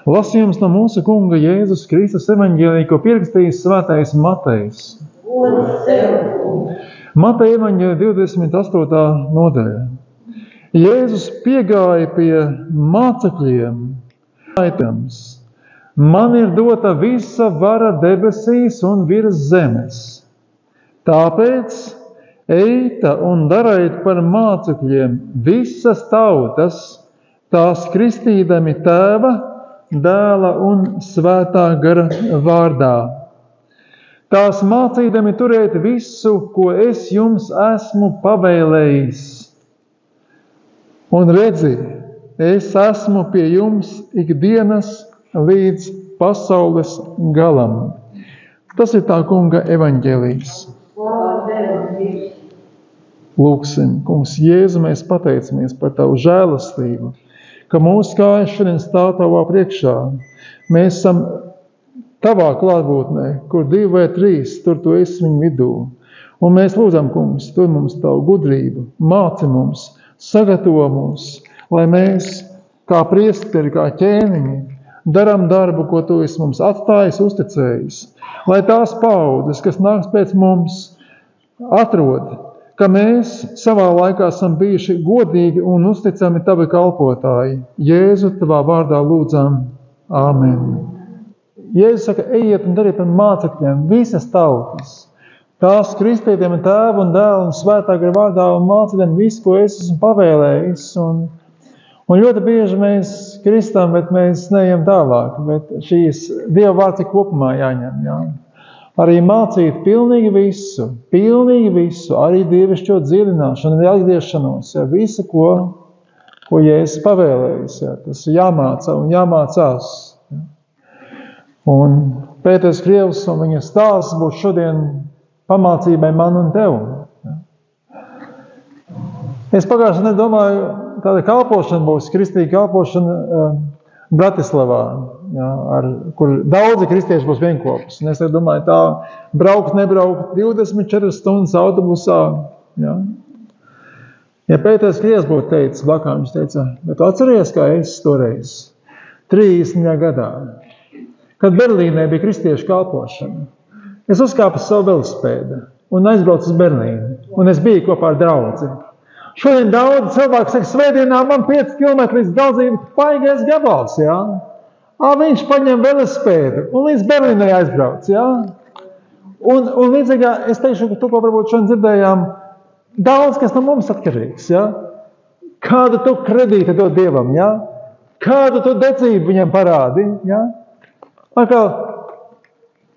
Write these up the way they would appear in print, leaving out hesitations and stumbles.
Lasījums no mūsu Kunga Jēzus Kristus evaņģēlija, ko pierakstījis svētais Matejs. Mateja evaņģēlija 28. nodaļa. Jēzus piegāja pie mācekļiem. Man ir dota visa vara debesīs un virs zemes. Tāpēc eita un dariet par mācekļiem visas tautas, tās kristīdami Tēva, Dēla un Svētā gara vārdā. Tās mācīdami turēt visu, ko es jums esmu pavēlējis. Un redzi, es esmu pie jums ikdienas līdz pasaules galam. Tas ir tā Kunga evaņģēlijs. Lūksim, Kungs Jēzu, mēs pateicamies par Tavu žēlastību, ka mūsu kājas šodien stāv Tavā priekšā. Mēs esam Tavā klātbūtnē, kur 2 vai 3, tur Tu esi viņu vidū. Un mēs lūdzam, Kungs, Tu mums Tavu gudrību, māci mums, sagatavo mums, lai mēs, kā priesteri, kā ķēniņi, daram darbu, ko Tu esi mums atstājis, uzticējis. Lai tās paudzes, kas nāks pēc mums, atrod, ka mēs savā laikā esam bijuši godīgi un uzticami Tavi kalpotāji. Jēzu, Tavā vārdā lūdzam. Āmen. Jēzus saka, ejiet un dariet par mācekļiem visas tautas. Tās kristītiem ir Tēva un Dēla un Svētā gara vārdā un mācītiem visu, ko es esmu pavēlējis. Un ļoti bieži mēs kristam, bet mēs neejam tālāk. Bet šīs Dieva vārds ir kopumā jāņem. Jā. Arī mācīt pilnīgi visu, arī dievišķo dziedināšanu, atgriešanos, jā, visu, ko Jēzus pavēlējis. Jā. Tas ir jāmācā un jāmācās. Jā. Un Pēters Krievs un viņa stāsts būs šodien pamācībai man un tev. Jā. Es pagājušajā nedēļā domāju, tāda kalpošana būs, kristīga kalpošana Bratislavā, jā, kur daudzi kristieši būs vienkopus. Un es domāju, tā braukt, nebraukt 24 stundas autobusā. Jā. Ja Pēters Krievs būtu teicis, blakām viņš teica, bet tu atceries, kā es toreiz, 30. gadā, kad Berlīnē bija kristiešu kalpošana. Es uzkāpu savu velospēdu un aizbraucu uz Berlīni. Un es biju kopā ar draudzi. Šodien daudz cilvēku saka, svētdienā man 5 km līdz draudzību paigais gabals, jā. Viņš paņem velospēdu un līdz Berlīnai aizbrauc, jā. Un līdzīgā, es teikšu, ka tu, ko varbūt šodien dzirdējām, daudz kas no mums atkarīgs, jā. Kādu tu kredīti dod Dievam, jā. Kādu tu decību viņam parādi, jā. Atkal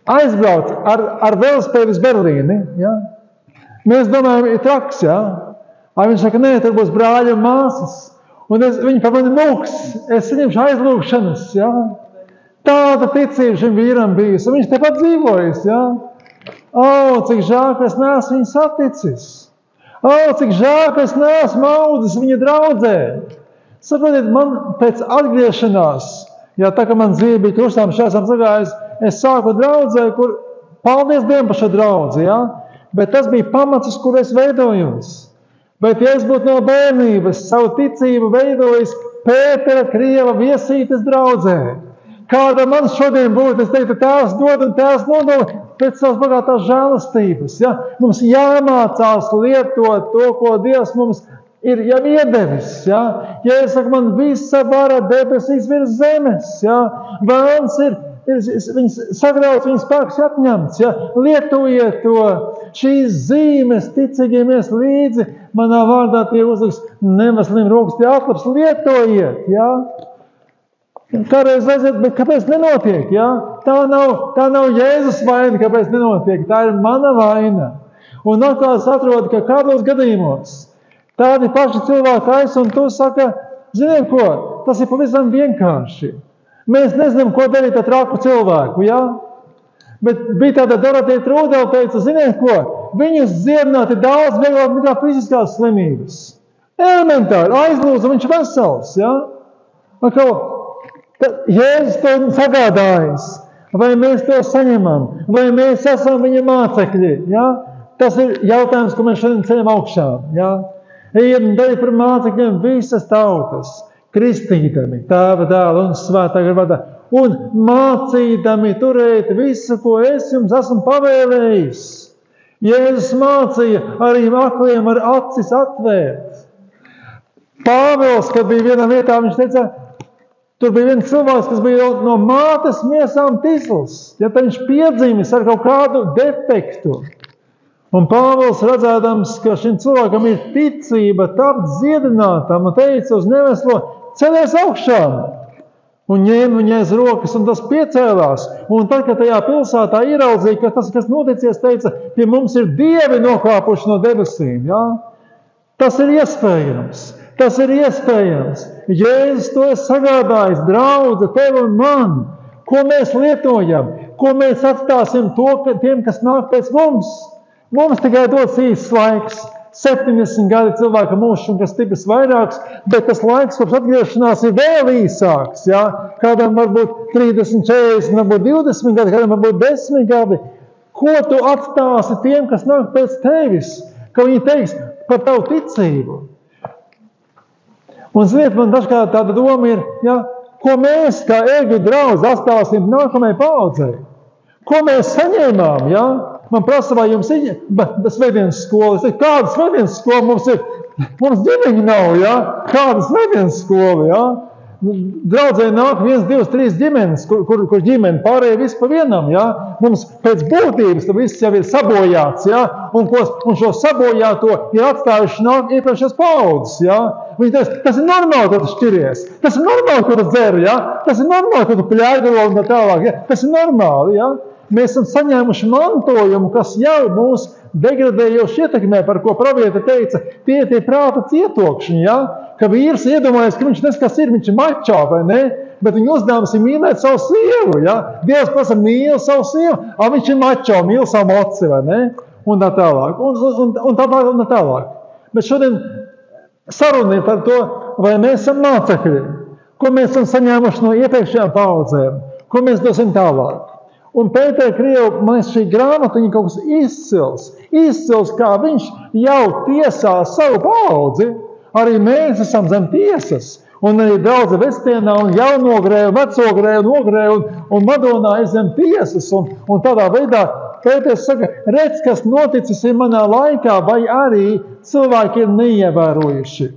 aizbrauc ar velospēdu uz Berlīni, jā. Mēs domājam, ir traks, jā. Viņš saka, nē, tur būs brāļi un māsas. Un viņi par mani lūgs, es saņemšu aizlūgšanas, jā. Tāda ticība šim vīram bijis. Un viņš tepat dzīvojas, jā. Cik žēl, ka es neesmu viņu saticis. Cik žēl, ka es neesmu audzis viņa draudzē. Saprotiet, man pēc atgriešanās, jā, tā kā man dzīve bija krustām šāsam sagājis, es sāku draudzē, kur, paldies Dievam par šo draudzi, jā. Bet tas bija pamats, uz kur es veidojos. Bet ja es būtu no bērnības savu ticību veidojis Pētera Krieva viesītes draudzē, kāda man šodien būtu, es teiktu, Tēvs dod un Tēvs nodod pēc savas bagātās žēlastības. Ja? Mums jāmācās lietot to, ko Dievs mums ir jau iedevis. Ja? Ja es saku, man visa vara debesīs virs zemes, ja? Vēlns ir viņas sagrauts, viņas spēks atņemts. Ja? Lietojiet to, šīs zīmes ticīgiem ies līdzi, manā vārdā tie uzliks neveseliem rokas, tie atlaps, lietojiet. Ja? Kādreiz aiziet, bet kāpēc nenotiek? Ja? Tā nav Jēzus vaina, kāpēc nenotiek, tā ir mana vaina. Un atkal es atrodu, ka kādos gadījumos tādi paši cilvēki aiz, un tu saka, ziniet ko, tas ir pavisam vienkārši. Mēs nezinām, ko darīt ar traku cilvēku, ja? Bet bija tāda Doroteja Trūdela teica, ziniet ko, viņus dziedināt ir daudz vieglāk nekā fiziskās slimības. Elementāri, aizlūdzu, viņš vesels, ja? Jēzus to sagādājis, vai mēs to saņemam, vai mēs esam viņa mācekļi, ja? Tas ir jautājums, ko mēs šodien ceļam augšā, ja? Ejiet un dariet par mācekļiem visas tautas, kristītami, Tēva, Dēla un Svētā gara vārdā, un mācīdami turēt visu, ko es jums esmu pavēlējis. Jēzus mācīja arī akliem ar acis atvērt. Pāvils, kad bija vienā vietā, viņš teica, tur bija viens cilvēks, kas bija no mātes miesām tisls. Ja viņš piedzimis ar kaut kādu defektu. Un Pāvils redzēdams, ka šim cilvēkam ir ticība tapt dziedinātam, un teica uz neveslo, celies augšā. Un ņēma viņai aiz rokas, un tas piecēlās. Un tad, kad tajā pilsētā ieraudzīja, ka tas, kas noticies, teica, pie mums ir dievi nokāpuši no debesīm. Ja? Tas ir iespējams. Tas ir iespējams. Jēzus to ir sagādājis, draudze, tev un man. Ko mēs lietojam? Ko mēs atstāsim tiem, kas nāk pēc mums? Mums tikai dots īsts laiks. 70 gadi cilvēka mūžs un kas stiprs vairāks, bet tas laiks, kopš atgriešanās ir vēl īsāks. Ja? Kādam varbūt 30, 40, varbūt 20 gadi, kādam varbūt 10 gadi. Ko tu atstāsi tiem, kas nāk pēc tevis? Ka viņi teiks par tavu ticību. Un ziniet, man dažkārt tāda doma ir, ja, ko mēs kā ēgu draudz atstāsim nākamajai paaudzei? Ko mēs saņēmām, ja? Man prasa, vai jums ir svētdienas skola. Es teicu, kāda svētdienas skola mums ir? Mums ģimeņi nav, ja? Kāda svētdienas skola, ja? Draudzē nāk 1, 2, 3 ģimenes, kur ģimene pārējie visu pa vienam, ja? Mums pēc būtības viss jau ir sabojāts, ja? Un šo sabojāto ir atstājuši nāk iepriekšējās paaudzes, ja? Viņi teica, tas ir normāli, ka tu šķiries. Tas ir normāli, ka tu dzer, ja? Tas ir normāli, ka tu pļaidolo un tā tālāk, ja? Tas ir normāli, ja? Mēs esam saņēmuši mantojumu, kas jau mūs degradējoši ietekmē, par ko praviete teica, tie prāta cietokšņi, ja? Ka vīrs iedomājas, ka viņš neskas ir, viņš ir mačā, vai ne? Bet viņa uzdevums ir mīlēt savu sievu, ja? Dievs prasa mīl savu sievu, viņš ir mačā, mīl savu moci, vai ne? Un tā tālāk, un tā tālāk. Bet šodien saruna ir par to, vai mēs esam mācekļi, ko mēs esam saņēmuši no iepriekšējām paaudzēm, ko mēs dosim tālāk. Un Pētera Krievu, man šī grāmata, viņa kaut kas izcils, kā viņš jau tiesā savu paudzi. Arī mēs esam zem tiesas. Un arī daudzi Vestienā un Jaunogrē, un Vecogrē, un Ogrē, un Madonā ir zem tiesas. Un tādā veidā Pēters saka, redz, kas noticis ir manā laikā, vai arī cilvēki ir neievērojuši.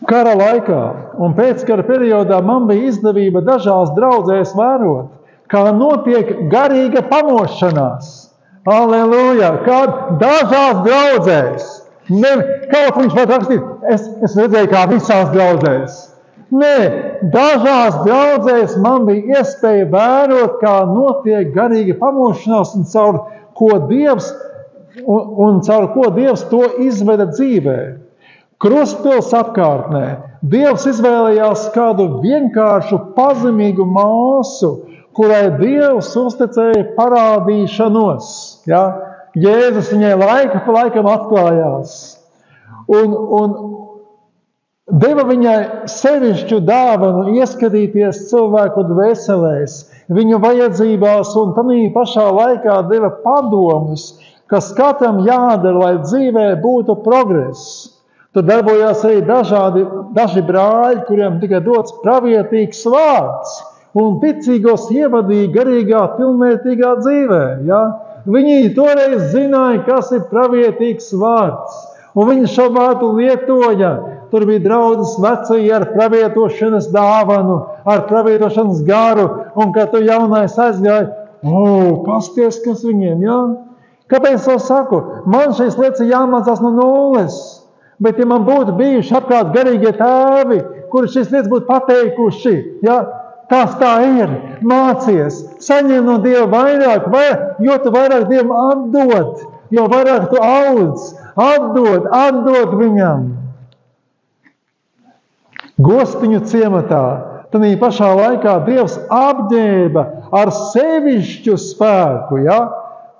Kara laikā un pēckara periodā man bija izdevība dažās draudzēs vērot, kā notiek garīga pamošanās. Aleluja! Kā dažās draudzēs. Kaut viņš var rakstīt, es redzēju, kā visās draudzēs. Nē, dažās draudzēs man bija iespēja vērot, kā notiek garīga pamošanās un caur ko Dievs to izveda dzīvē. Krustpils apkārtnē Dievs izvēlējās kādu vienkāršu pazemīgu māsu, kurai Dievs uzticēja parādīšanos. Ja? Jēzus viņai laika pa laikam atklājās. Un deva viņai sevišķu dāvanu ieskatīties cilvēku dvēselēs, viņu vajadzībās un tanī pašā laikā deva padomus, kas katram jādara, lai dzīvē būtu progress. Tur darbojās arī daži brāļi, kuriem tikai dots pravietīgs vārds un ticīgos ievadīja garīgā, pilnvērtīgā dzīvē. Ja? Viņi toreiz zināja, kas ir pravietīgs vārds, un viņi šo vārdu lietoja. Tur bija draudzes vecie ar pravietošanas dāvanu, ar pravietošanas garu, un kad tu jaunais aizgāja, pasties, kas viņiem, ja? Kāpēc to saku? Man šīs lietas jāmācās no nulles. Bet, ja man būtu bijuši apkārt garīgie tēvi, kuri šīs lietas būtu pateikuši, ja, tas tā ir, mācies, saņem no Dieva vairāk, jo tu vairāk Dievam atdod, jo vairāk tu audz, atdod viņam. Gostiņu ciematā, tad pašā laikā Dievs apģērba ar sevišķu spēku, ja?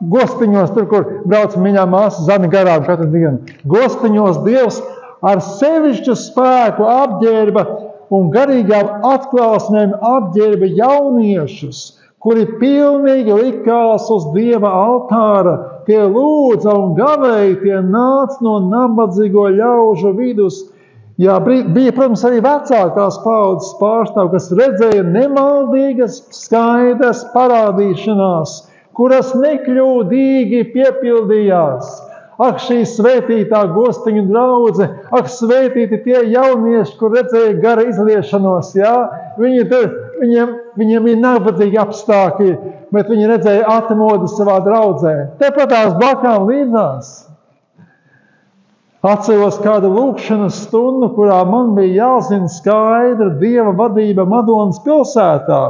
Gostiņos, tur, kur brauc miņā māsa Zani garām katru dienu. Gostiņos Dievs ar sevišķu spēku apģērba un garīgām atklāsmēm apģērba jauniešus, kuri pilnīgi likās uz Dieva altāra. Tie lūdza un gavēja, tie nāca no nabadzīgo ļaužu vidus, Jā, bija, protams, arī vecākās paaudzes pārstāv, kas redzēja nemaldīgas, skaidras parādīšanās, kuras nekļūdīgi piepildījās. Ak, šī svētītā gostiņu draudze, ak, svētīti tie jaunieši, kur redzēja gara izliešanos, jā? Viņiem ir nabadzīgi apstākļi, bet viņi redzēja atmodu savā draudzē. Tepatās blakām līdzās. Atceros kādu lūkšanas stundu, kurā man bija jāzina skaidra Dieva vadība Madonas pilsētā,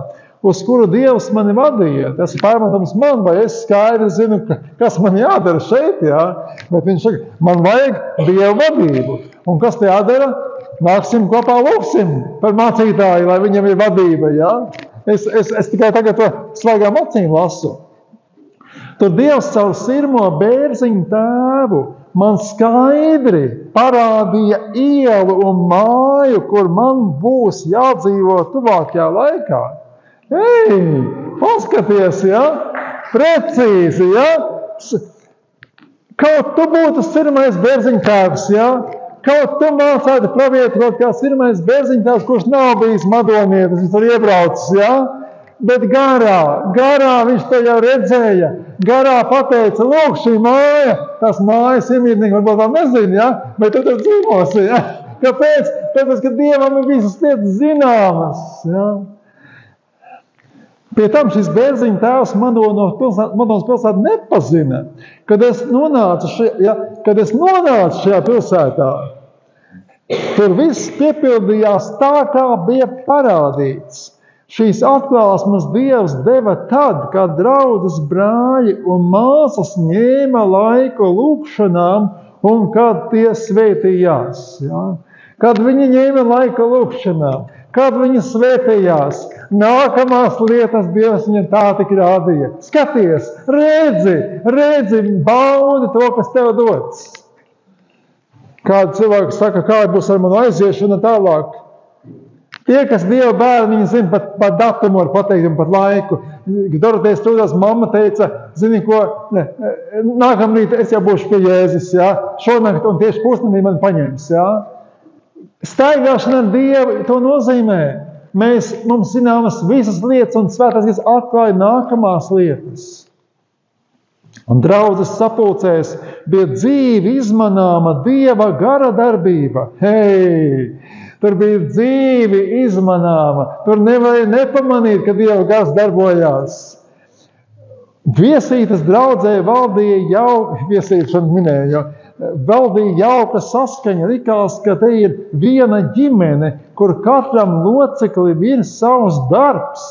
uz kuru Dievs mani vadīja. Tas ir pārmetums man, vai es skaidri zinu, kas man jādara šeit, jā? Bet viņš saka, man vajag Dieva vadību. Un kas te jādara? Nāksim kopā lūksim par mācītāju, lai viņam ir vadība, jā? Es tikai tagad to svaigām acīm lasu. Tur Dievs caur sirmo bērziņu tēvu man skaidri parādīja ielu un māju, kur man būs jādzīvo tuvākajā laikā. Ei, paskaties, ja? Precīzi, ja? Kaut tu būtu sirmais bērziņtēvs, ja? Kaut tu mācētu pravietot kā sirmais bērziņtēvs, kurš nav bijis madonietis, viņš tur iebraucis, ja? Bet garā viņš to jau redzēja. Garā pateica, lūk, šī māja, tās mājas iemītnieki varbūt vēl nezina, ja? Bet tu tur dzīvosi, ja? Kāpēc? Tāpēc, ka Dievam ir visas lietas zināmas, ja? Pie tam šis bērziņu tēvs Madonas pilsētu nepazina. Kad es nonācu šajā pilsētā, tur viss piepildījās tā, kā bija parādīts. Šīs atklāsmes Dievs deva tad, kad draudzes brāļi un māsas ņēma laiku lūkšanām un kad tie svētījās. Ja? Kad viņi ņēma laiku lūkšanām, kad viņi svētījās, nākamās lietas Dievs viņam tā tik rādīja. Skaties, redzi, baudi to, kas tev dots. Kādi cilvēki saka, kāda būs ar manu aiziešanu tālāk. Tie, kas Dieva bērni, viņi zina pat datumu, var pateikt un pat laiku. Dorotejas Trūdās mamma teica, zini ko, nākamrīt es jau būšu pie Jēzus, ja? Šonakt un tieši pusnedī man paņems, ja? Staigāšana ar Dievu, to nozīmē. Mums zināmas visas lietas un svētās Dievs atklāja nākamās lietas. Un draudzes sapulcēs bija dzīvi izmanāma Dieva gara darbība. Hei! Tur bija dzīvi izmanāma. Tur nevarēja nepamanīt, ka Dieva gars darbojās. Viesītas draudzē valdīja jauka saskaņa. Likās, ka te ir viena ģimene, kur katram loceklim ir savs darbs.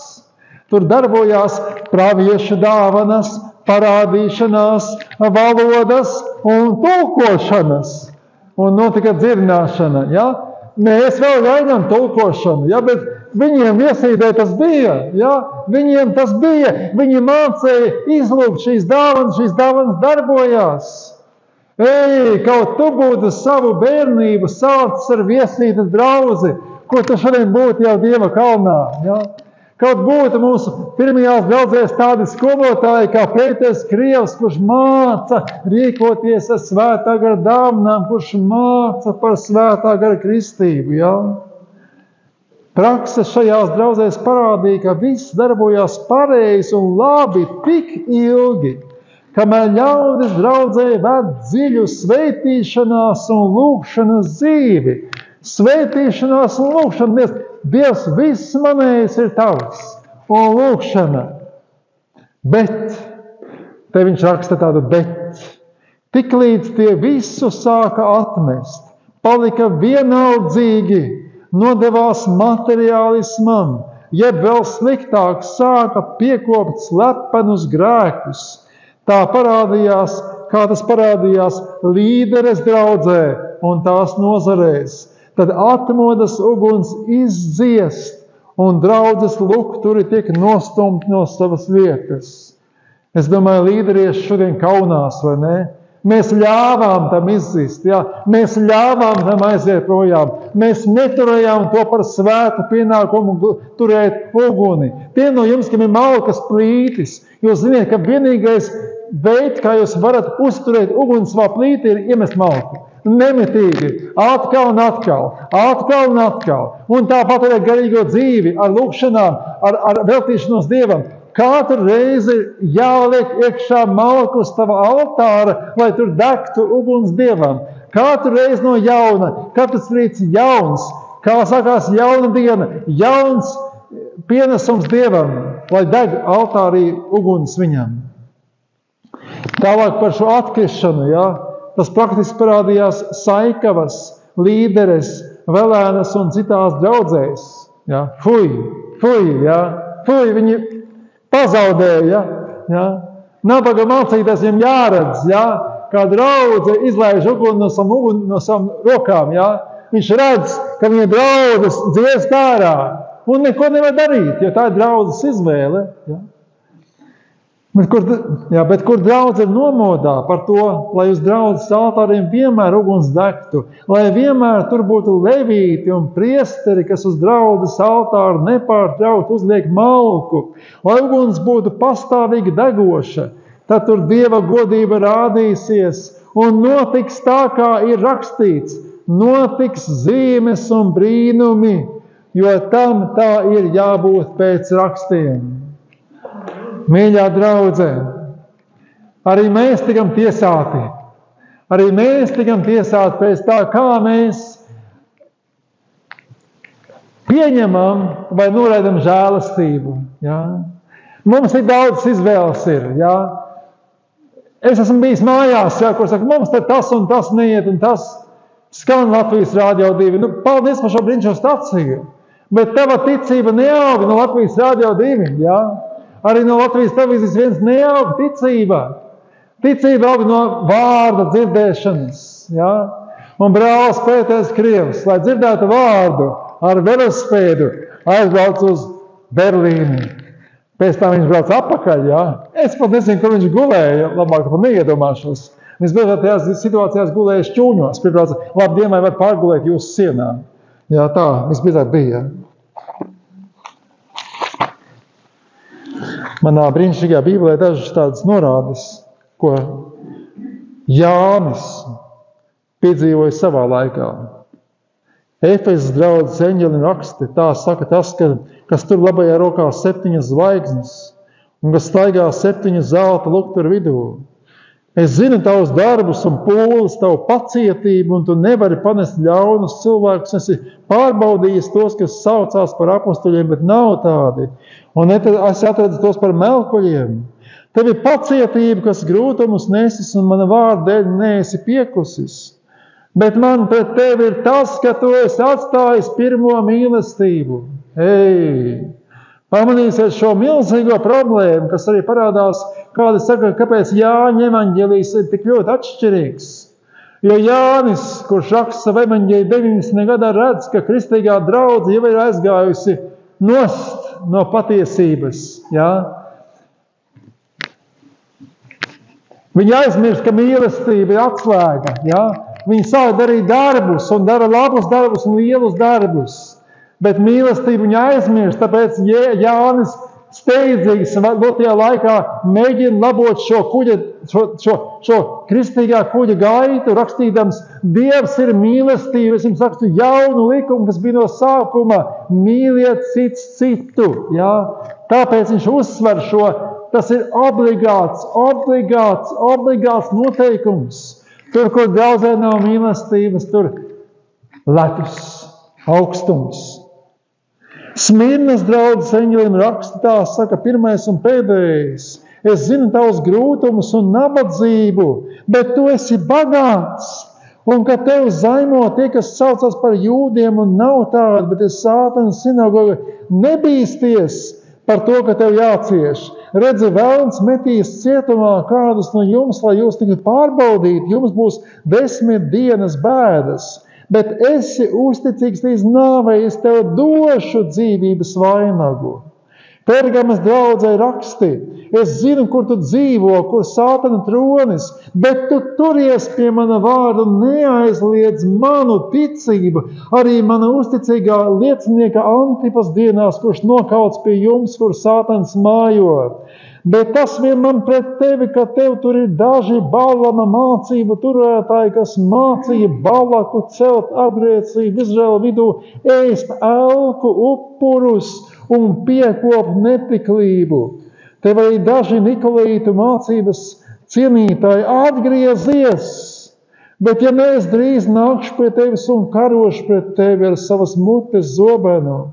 Tur darbojās praviešu dāvanas, parādīšanās, valodas un tulkošanas. Un notika dzirdināšana, ja? Mēs vēl gaidām tulkošanu, ja, bet viņiem viesītē tas bija, ja, viņiem tas bija, viņi mācēja izlūgt šīs dāvanas darbojās. Ei, kaut tu būtu savu bērnību sācis ar viesītes draudzi, ko tu šodien būtu jau Dieva kalnā, ja. Kaut būtu mūsu pirmajās draudzēs tādi skolotāji kā Pēters Krievs, kurš māca rīkoties ar svētā gara dāvanām, kurš māca par svētā gara kristību. Ja? Prakse šajās draudzēs parādīja, ka viss darbojās pareizi un labi tik ilgi, kamēr ļaudis draudzē ved dziļu svētīšanās un lūgšanas dzīvi. Svētīšanās un lūgšana, Dievs viss manējis ir tavs un lūgšana. Bet, te viņš raksta tādu bet, tiklīdz tie visu sāka atmest, palika vienaldzīgi, nodevās materiālismam, jeb vēl sliktāk sāka piekopt slepenus grēkus. Tā parādījās, kā tas parādījās līderes draudzē un tās nozarēs. Tad atmodas uguns izdziest un draudzes lukturi tiek nostumti no savas vietas. Es domāju, līderieši šodien kaunās, vai ne? Mēs ļāvām tam izzist, jā? Mēs ļāvām tam aiziet projām. Mēs neturējām to par svētu pienākumu turēt uguni. Tie no jums, kam ir malkas plītis, jūs ziniet, ka vienīgais veids, kā jūs varat uzturēt uguni savā plītī, ir iemest malku. nemitīgi, atkal un atkal. Un tāpat arī garīgo dzīvi, ar lūkšanām, ar veltīšanos Dievam. Katru reizi jāliek iekšā malku uz tava altāra, lai tur degtu uguns Dievam. Katru reizi no jauna, katrs rīts jauns, kā sakās jauna diena, jauns pienesums Dievam, lai deg altārī uguns viņam. Tālāk par šo atkrišanu, ja, tas praktiski parādījās Saikavas, Līderes, Velēnas un citās draudzēs. Ja. Fuj, viņi pazaudēja. Ja. Nabaga mācītājs viņam jāredz, ja, kā draudze izlaiž uguni no savam rokām. Ja. Viņš redz, ka viņa draudzes dziest ārā un neko nevar darīt, jo tā ir draudzes izvēle. Ja. Bet kur draudze ir nomodā par to, lai uz draudzes altāriem vienmēr uguns degtu, lai vienmēr tur būtu levīti un priesteri, kas uz draudzes altāru nepārtraukt uzliek malku, lai uguns būtu pastāvīgi degoša, tad tur Dieva godība rādīsies un notiks tā, kā ir rakstīts, notiks zīmes un brīnumi, jo tam tā ir jābūt pēc rakstiem. Mīļā draudze, arī mēs tikam tiesāti. Arī mēs tikam tiesāti pēc tā, kā mēs pieņemam vai noraidam žēlastību. Ja? Mums ir daudz izvēles. Ja? Es esmu bijis mājās, ja, kur saka, mums te tas un tas neiet, un tas skan Latvijas Rādio 2. Nu, paldies par šo brīnišķīgo staciju, bet tava ticība neaug no Latvijas Rādio 2. Ja? Arī no Latvijas televīzijas 1 neaug ticība. Ticība aug no vārda dzirdēšanas. Ja? Un brālis Pēters Krievs, lai dzirdētu vārdu ar velosipēdu, aizbrauc uz Berlīni. Pēc tam viņš brauc atpakaļ. Ja? Es pat nezinu, kur viņš gulēja. Labāk pat neiedomāšos. Viņš beidzot tajās situācijās gulēja šķūņos. Piebrauca, labdien, vai var pārgulēt jūsu sienā. Jā, tā visbeidzot bija. Manā brīnišķīgajā Bībelē dažas tādas norādes, ko Jānis piedzīvoja savā laikā. Efesas draudzes eņģeļi raksti, tā saka tas, kas tur labajā rokā 7 zvaigznes un kas staigā 7 zelta lukturu vidū. Es zinu tavus darbus un pūles, tavu pacietību, un tu nevari panest ļaunus cilvēkus. Esi pārbaudījis tos, kas saucās par apostoļiem, bet nav tādi. Un es atradu tos par melkuļiem. Tev ir pacietība, kas grūtumus nesis, un mana vārda dēļ neesi piekusis. Bet man pret tevi ir tas, ka tu esi atstājis pirmo mīlestību. Pamanīsiet šo milzīgo problēmu, kas arī parādās, kādi saka, kāpēc Jāņa evaņģēlijs ir tik ļoti atšķirīgs. Jo Jānis, kurš raksta savu evaņģēliju 90. gadā, redz, ka kristīgā draudze jau ir aizgājusi nost no patiesības. Ja? Viņi aizmirst, ka mīlestība ir atslēga. Ja? Viņi sāk darīt darbus un dara labus darbus un lielus darbus. Bet mīlestību viņa aizmirst, tāpēc Jānis steidzīgi dotajā laikā mēģina labot šo kristīgā kuģa gaitu, rakstīdams, Dievs ir mīlestība. Es jums rakstu jaunu likumu, kas bija no sākuma, mīliet cits citu. Ja? Tāpēc viņš uzsver šo, tas ir obligāts noteikums. Tur, kur draudzē nav mīlestības, tur letus, augstums. Smirnas draudzes eņģelim raksta tā, saka, pirmais un pēdējais. Es zinu tavus grūtumus un nabadzību, bet tu esi bagāts. Un ka tev zaimo tie, kas saucas par jūdiem un nav tādi, bet ir Sātana sinagoga, nebīsties par to, ka tev jācieš. Redzi, velns metīs cietumā kādus no jums, lai jūs tikai pārbaudītu, jums būs 10 dienas bēdas. Bet esi uzticīgs līdz nāvei, es tev došu dzīvības vainagu. Pergamas draudzei raksti, es zinu, kur tu dzīvo, kur Sātana tronis, bet tu turies pie mana vārda un neaizliedz manu ticību, arī mana uzticīgā liecinieka Antipas dienās, kurš nokauts pie jums, kur Sātans mājo. Bet tas vien man pret tevi, ka tev tur ir daži Balama mācību turētāji, kas mācīja Balaku celt apgrēcību Izraēla vidū, ēst elku upurus un piekopt netiklību. Tev arī daži Nikolītu mācības cienītāji atgriezies, bet ja ne, es drīz nākšu pie tevis un karošu pret tevi ar savas mutes zobenu.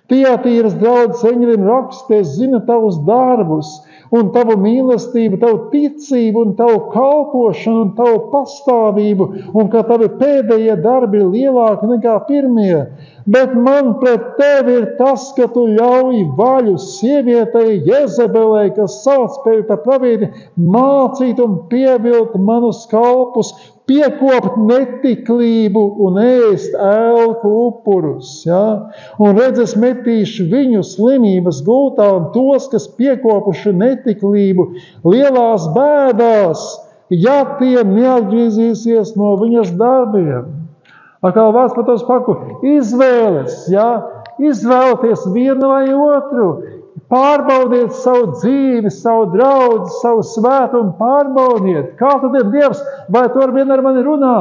Tiatīras draudzes eņģelim raksta, es zinu tavus darbus, un tavu mīlestību, tavu ticību, un tavu kalpošanu, un tavu pastāvību, un ka tavi pēdējie darbi ir lielāki nekā pirmie. Bet man pret tevi ir tas, ka tu ļauj vaļu sievietei Jezebelei, kas sauc tevi par pravieti, mācīt un pievilt manus kalpus, piekopt netiklību un ēst elku upurus. Ja? Un redz, es metīšu viņu slimības gultā un tos, kas piekopuši netiklību lielās bēdās, ja tie neatgriezīsies no viņas darbiem. Atkal vārds par to spaku, izvēles, ja? Izvēlties vienu vai otru. Pārbaudiet savu dzīvi, savu draudzi, savu svētumu, pārbaudiet. Kā tad ir Dievs? Vai tu arvien ar mani runā?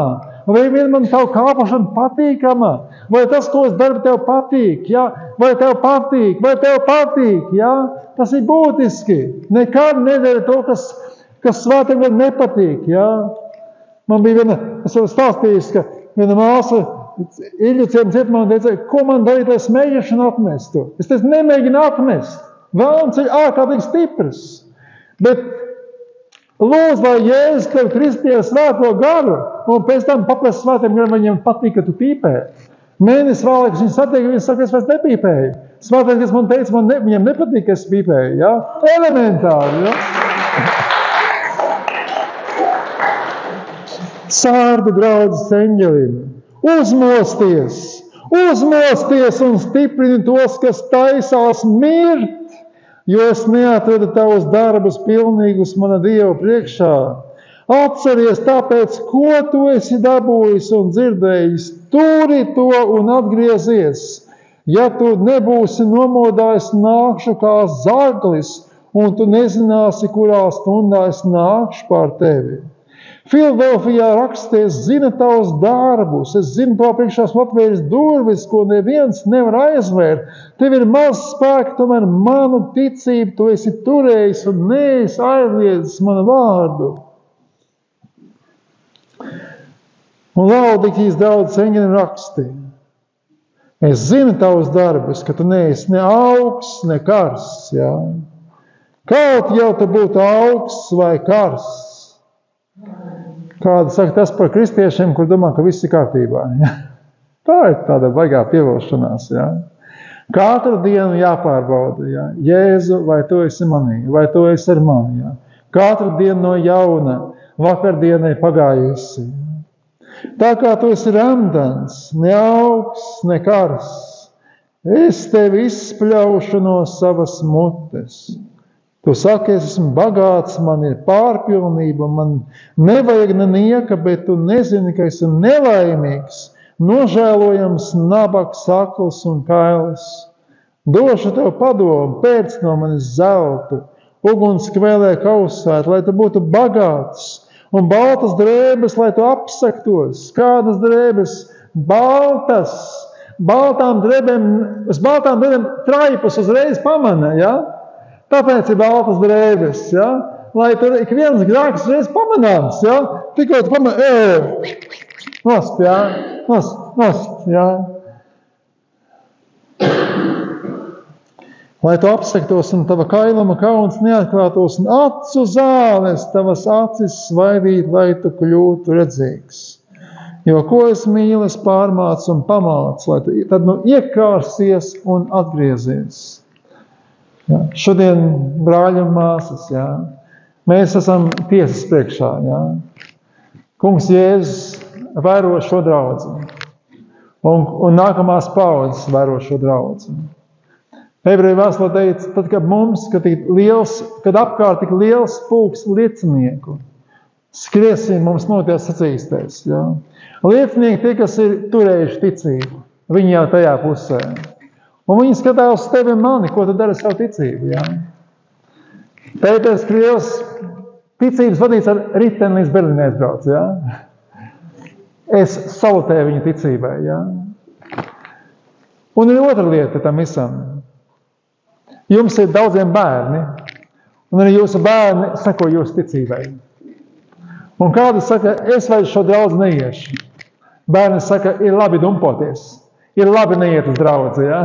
Vai vien man tavu kalpošana patīkama? Vai tas, ko es daru, tev patīk? Ja? Vai tev patīk? Vai tev patīk? Ja? Tas ir būtiski. Nekad nedara to, kas svētiem nepatīk. Ja? Man bija viena, es jau stāstījis, ka viena māsa Iļuciem cietumā teica, ko man darīt, lai smēģešanu atmestu? Es teicu, nemēģinu atmest. Vēlns ir ārkārtīgi stiprs. Bet lūdzu, lai Jēzus tev kristīja svēto garu, un pēc tam paprast svētiem garam, viņiem patīk, ka tu pīpē. Mēnesis vēlāk, viņš satiek, viņš saka, es vairs nepīpēju. Svētais, kas man teica, viņam nepatīk, ka es pīpēju. Ja? Elementāri. Ja? Sārdu draudzes eņģelim. Uzmosties un stiprini tos, kas taisās mirt, jo es neatradu tavus darbus pilnīgus mana Dieva priekšā. Atceries tāpēc, ko tu esi dabūjis un dzirdējis, turi to un atgriezies. Ja tu nebūsi nomodājis, nākšu kā zaglis, un tu nezināsi, kurā stundā es nākšu pār tevi. Filadelfijā raksta, es zinu tavus darbus, es zinu to priekšā esmu atvēris durvis, ko neviens nevar aizvērt. Tev ir maz spēka, tomēr manu ticību tu esi turējis un neesi aizliedzis manu vārdu. Un Laodikijas draudzes eņģelim raksta, es zinu tavus darbus, ka tu neesi ne augsts, ne karsts. Ja? Kaut jau tu būtu augsts vai karsts. Kāda saka tas par kristiešiem, kur domā, ka viss ir kārtībā. Ja? Tā ir tāda baigā pievilšanās. Ja? Katru dienu jāpārbauda. Ja? Jēzu, vai tu esi manī, vai tu esi ar mani. Ja? Katru dienu no jauna, vakardienai pagājusi. Tā kā tu esi remdens, ne augsts, ne karsts, es tevi izspļaušu no savas mutes. Tu saki, es esmu bagāts, man ir pārpilnība, man nevajag nenieka, bet tu nezini, ka esi nelaimīgs, nožēlojams, nabaks, akls un kails. Došu tev padomu, pēc no manis zeltu, uguns kvēlē kausēt, lai tu būtu bagāts, un baltas drēbes, lai tu apsaktos. Kādas drēbes? Baltas. Baltām drēbēm traipus uzreiz pamana, ja? Tāpēc ir baltas drēbes, ja? Lai tur ik viens grāks reiz pamanāms, ja? Tikko tu pamanā, nost, ja? Nost, ja? Lai tu apsektos un tava kailuma kauns neatklātos un acu zāles tavas acis svaidīt, lai tu kļūtu redzīgs. Jo ko es mīlu, es pārmācu un pamācu, lai tu tad iekārsies un atgriezies. Ja, šodien, brāļi un māsas, ja, mēs esam tiesas priekšā. Ja. Kungs Jēzus vēro šo draudzi un nākamās paudzes vēro šo draudzi. Ebreju vēstulē teica, tad, kad apkārt tik liels pulks liecinieku, skriesim mums noties sacīstēs. Ja? Liecinieki tie, kas ir turējuši ticību, viņi jau tajā pusē. Un viņi skatās uz tevi un mani, ko tu dari savu ticību. Ja? Pēters Krievs ticības vadīts ar riteni līdz Berlīnē aizbrauc. Ja? Es salutēju viņa ticībai. Ja? Un ir otra lieta tam visam. Jums ir daudziem bērni, un arī jūsu bērni sako jūsu ticībai. Un kādi saka, es vairs šo draudzi neiešu. Bērni saka, ir labi dumpoties, ir labi neiet uz draudzi. Ja?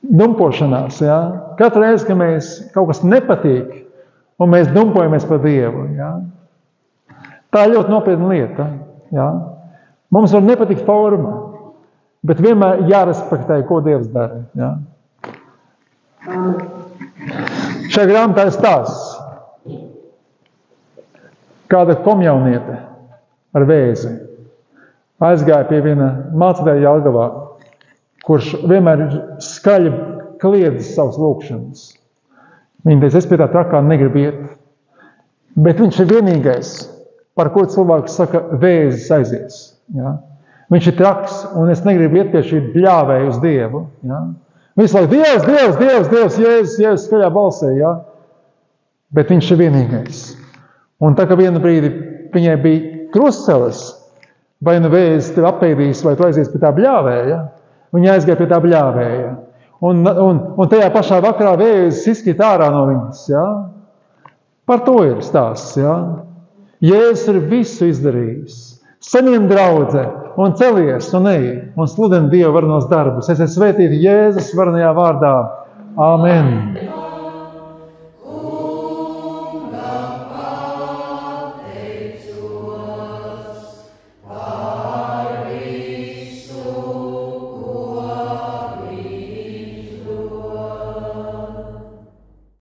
Dumpošanās. Ja? Katru reizi, kad mēs kaut kas nepatīk, un mēs dumpojamies par Dievu. Ja? Tā ir ļoti nopietna lieta. Ja? Mums var nepatikt forma, bet vienmēr jārespektē, ko Dievs dara. Ja? Šajā grāmatā ir stāsts. Kāda komjauniete ar vēzi aizgāja pie viena mācītāja Jelgavā, kurš vienmēr skaļi kliedz savas lūkšanas. Viņa teica, es pie tā trakā negribu iet. Bet viņš ir vienīgais, par ko cilvēks saka, vēzis aizies. Ja? Viņš ir traks, un es negribu iet pie šī bļāvēja uz Dievu. Ja? Visu laiku, Dievs, Jēzus skaļā balsē. Ja? Bet viņš ir vienīgais. Un tā kā vienu brīdi viņai bija krustcelis, vai nu vēzis tevi apēdīs, vai tu aizies pie tā bļāvēja, viņa aizgāja pie tā bļāvēja. Un tajā pašā vakarā vēzis izkrīt ārā no viņas. Ja? Par to ir stāsts. Ja? Jēzus ir visu izdarījis. Saņem draudze un celies un ej un sludini Dievu varenos darbus. Es esmu svētīti Jēzus varenajā vārdā. Āmen.